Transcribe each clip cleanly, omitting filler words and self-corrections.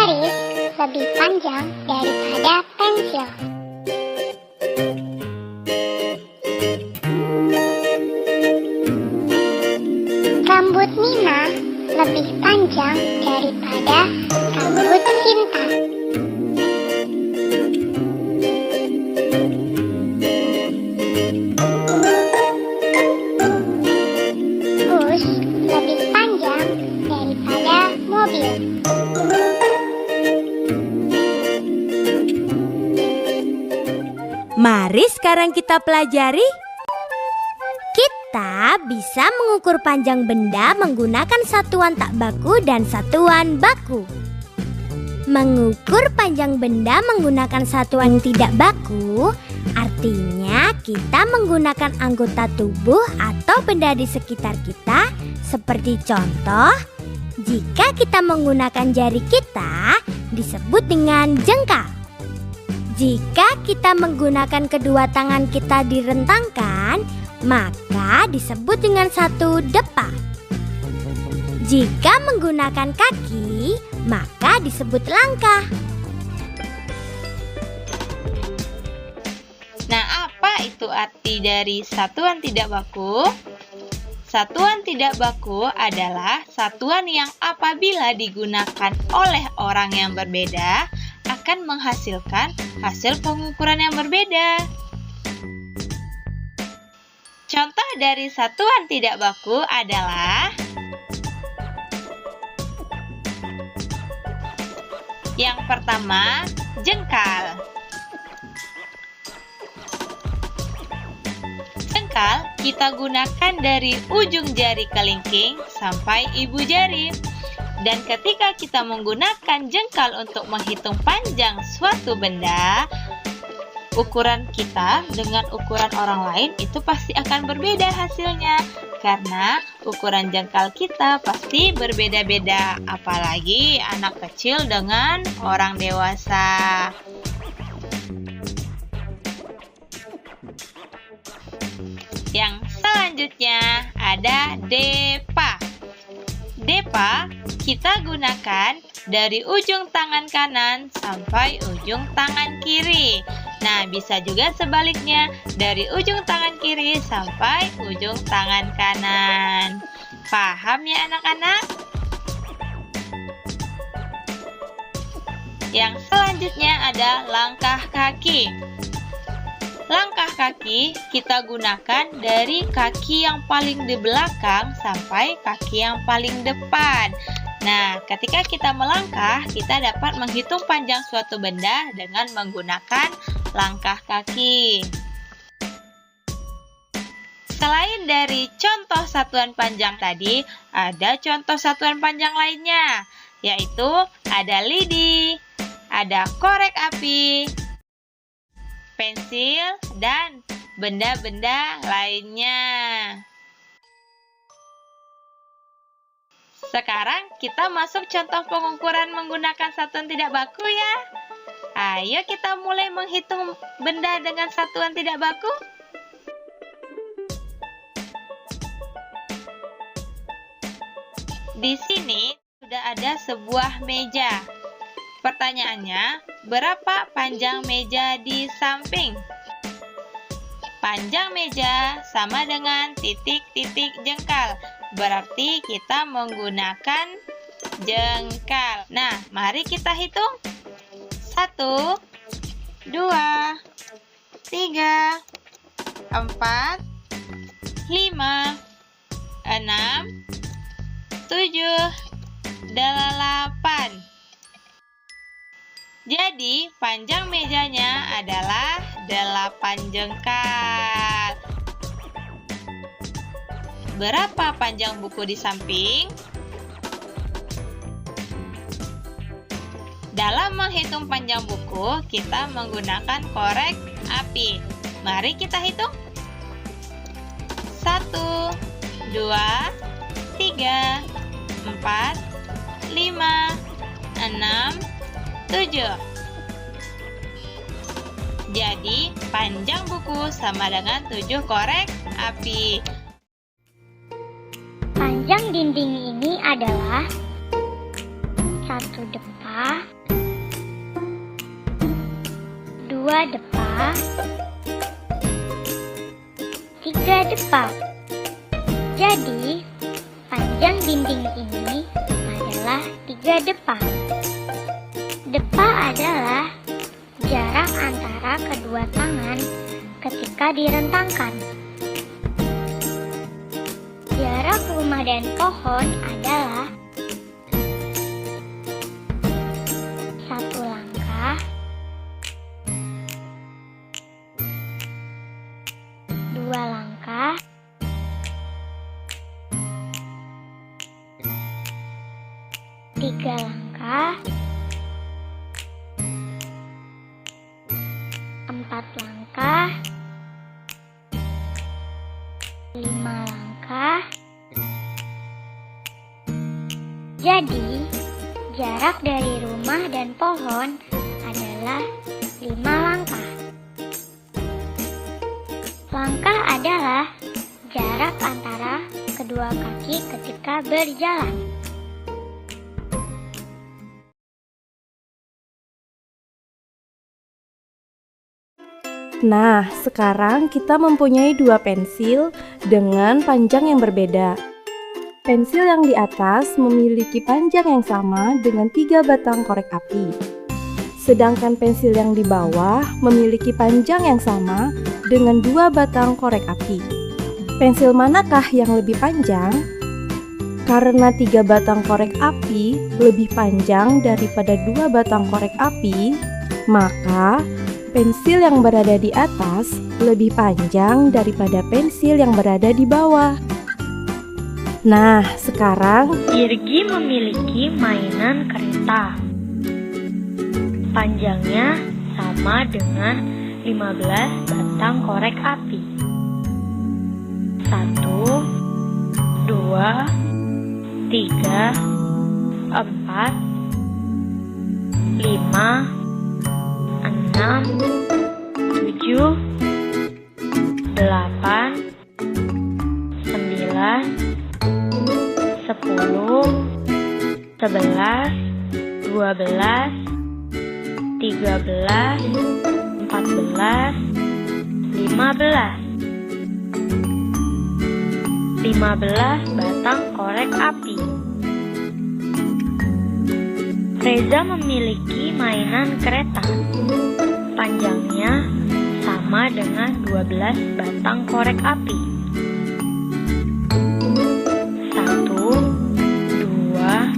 Garis lebih panjang daripada pensil. Rambut Nina lebih panjang daripada rambut Sinta. Bus lebih panjang daripada mobil. Mari sekarang kita pelajari. Kita bisa mengukur panjang benda menggunakan satuan tak baku dan satuan baku. Mengukur panjang benda menggunakan satuan tidak baku artinya kita menggunakan anggota tubuh atau benda di sekitar kita. Seperti contoh, jika kita menggunakan jari kita disebut dengan jengkal. Jika kita menggunakan kedua tangan kita direntangkan, maka disebut dengan satu depa. Jika menggunakan kaki, maka disebut langkah. Nah, apa itu arti dari satuan tidak baku? Satuan tidak baku adalah satuan yang apabila digunakan oleh orang yang berbeda akan menghasilkan hasil pengukuran yang berbeda. Contoh dari satuan tidak baku adalah yang pertama, jengkal. Jengkal kita gunakan dari ujung jari kelingking sampai ibu jari. Dan ketika kita menggunakan jengkal untuk menghitung panjang suatu benda, ukuran kita dengan ukuran orang lain itu pasti akan berbeda hasilnya. Karena ukuran jengkal kita pasti berbeda-beda, apalagi anak kecil dengan orang dewasa. Yang selanjutnya ada depa. Depa kita gunakan dari ujung tangan kanan sampai ujung tangan kiri. Nah, bisa juga sebaliknya, dari ujung tangan kiri sampai ujung tangan kanan. Paham ya anak-anak? Yang selanjutnya ada langkah kaki. Langkah kaki kita gunakan dari kaki yang paling di belakang sampai kaki yang paling depan. Nah, ketika kita melangkah, kita dapat menghitung panjang suatu benda dengan menggunakan langkah kaki. Selain dari contoh satuan panjang tadi, ada contoh satuan panjang lainnya, yaitu ada lidi, ada korek api, pensil, dan benda-benda lainnya. Sekarang kita masuk contoh pengukuran menggunakan satuan tidak baku ya. Ayo kita mulai menghitung benda dengan satuan tidak baku. Di sini sudah ada sebuah meja. Pertanyaannya, berapa panjang meja di samping? Panjang meja sama dengan titik-titik jengkal. Berarti kita menggunakan jengkal. Nah, mari kita hitung. 1, 2, 3, 4, 5, 6, 7, 8. Jadi, panjang mejanya adalah 8 jengkal. Berapa panjang buku di samping? Dalam menghitung panjang buku, kita menggunakan korek api. Mari kita hitung. 1, 2, 3, 4, 5, 6, 7. Jadi, panjang buku sama dengan 7 korek api. Panjang dinding ini adalah 1 depa, 2 depa, 3 depa. Jadi, panjang dinding ini adalah 3 depa. Depa adalah jarak antara kedua tangan ketika direntangkan. Jarak rumah dan pohon adalah 1 langkah, 2 langkah, 3 langkah, 4 langkah, 5 langkah. Jadi, jarak dari rumah dan pohon adalah 5 langkah. Langkah adalah jarak antara kedua kaki ketika berjalan. Nah, sekarang kita mempunyai 2 pensil dengan panjang yang berbeda. Pensil yang di atas memiliki panjang yang sama dengan 3 batang korek api. Sedangkan pensil yang di bawah memiliki panjang yang sama dengan 2 batang korek api. Pensil manakah yang lebih panjang? Karena 3 batang korek api lebih panjang daripada 2 batang korek api, maka pensil yang berada di atas lebih panjang daripada pensil yang berada di bawah. Nah, sekarang Irgi memiliki mainan kereta. Panjangnya sama dengan 15 batang korek api. 1, 2, 3, 4, 5, 6, 7, 8, 9, 10, 11, 12, 13, 14, 15. 15 batang korek api. Reza memiliki mainan kereta. Panjangnya sama dengan 12 batang korek api. 1, 2,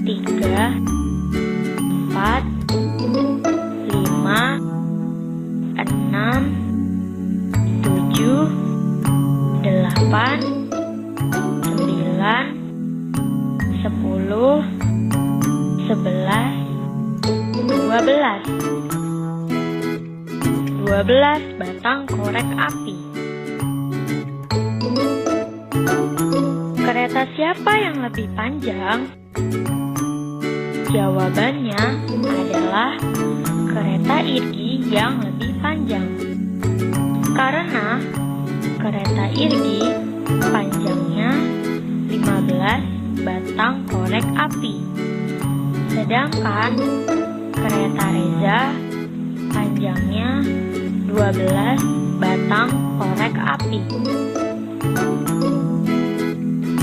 3, 4, 5, 6, 7, 8, 9, 10, 11, 12. 12 batang korek api. Kereta siapa yang lebih panjang? Jawabannya adalah kereta Irgi yang lebih panjang. Karena kereta Irgi panjangnya 15 batang korek api. Sedangkan kereta Reza panjangnya 12 batang korek api.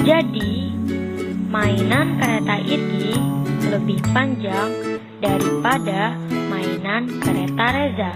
Jadi, mainan kereta Irgi lebih panjang daripada mainan kereta Reza.